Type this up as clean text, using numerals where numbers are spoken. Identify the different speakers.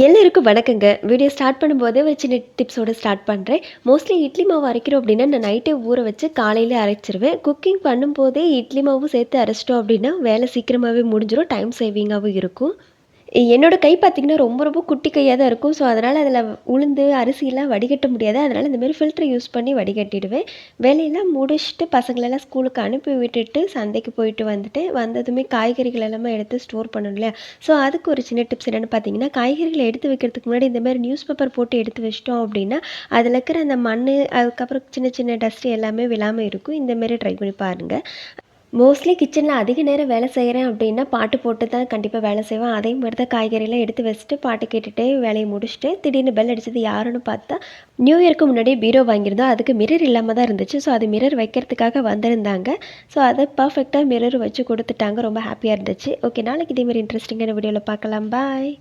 Speaker 1: எல்லாருக்கும் வணக்கங்க. Video start பண்ணும்போதே ஒரு சின்ன டிப்ஸோட ஸ்டார்ட் பண்ணுறேன். மோஸ்ட்லி இட்லி மாவு அரைக்கிறோம் அப்படின்னா, நான் நைட்டே ஊற வச்சு காலையில அரைச்சிருவேன். குக்கிங் பண்ணும்போதே இட்லி மாவும் சேர்த்து அரைச்சிட்டோம் அப்படின்னா, வேலை சீக்கிரமாவே முடிஞ்சிரும். டைம் சேவிங்காவும் இருக்கும். என்னோட கை பார்த்தீங்கன்னா, ரொம்ப ரொம்ப குட்டி கையா தான் இருக்கும். ஸோ, அதனால அதில உளுந்து, அரிசிலாம் வடிகட்ட முடியாது. அதனால இந்த மாரி ஃபில்டர் யூஸ் பண்ணி வடிகட்டிடுவேன். வேலையெல்லாம் முடிச்சுட்டு பசங்களெல்லாம் ஸ்கூலுக்கு அனுப்பி விட்டுட்டு சந்தைக்கு போயிட்டு வந்துட்டு, வந்ததுமே காய்கறிகள் எல்லாமே எடுத்து ஸ்டோர் பண்ணணும் இல்லையா? ஸோ, அதுக்கு ஒரு சின்ன டிப்ஸ் என்னென்னு பார்த்தீங்கன்னா, காய்கறிகள எடுத்து வைக்கிறதுக்கு முன்னாடி இந்த மாரி நியூஸ் பேப்பர் போட்டு எடுத்து வச்சுட்டோம் அப்படின்னா, அதில இருக்கிற அந்த மண்ணு, அதுக்கப்புறம் சின்ன சின்ன டஸ்ட் எல்லாமே விழாம இருக்கும். இந்த மாரி ட்ரை பண்ணி பாருங்க. மோஸ்ட்லி கிச்சனில் அதிக நேரம் வேலை செய்கிறேன் அப்படின்னா, பாட்டு போட்டு தான் கண்டிப்பாக வேலை செய்வேன். அதே மாரி தான் காய்கறிலாம் எடுத்து வச்சுட்டு, பாட்டு கேட்டுட்டே வேலைய முடிச்சுட்டு, திடீர்னு பெல் அடிச்சது யாருன்னு பார்த்தா, நியூ இயர்க்கு முன்னாடியே பீரோ வாங்கியிருந்தோம். அதுக்கு மிரர் இல்லாம தான் இருந்துச்சு. ஸோ, அது மிரர் வைக்கிறதுக்காக வந்திருந்தாங்க. ஸோ, அத பர்ஃபெக்ட்டா மிரர் வச்சு குடுத்துட்டாங்க. ரொம்ப ஹாப்பியா இருந்துச்சு. ஓகே, நாளைக்கு இதே மாரி இன்ட்ரெஸ்டிங்கான வீடியோல பார்க்கலாம். பாய்.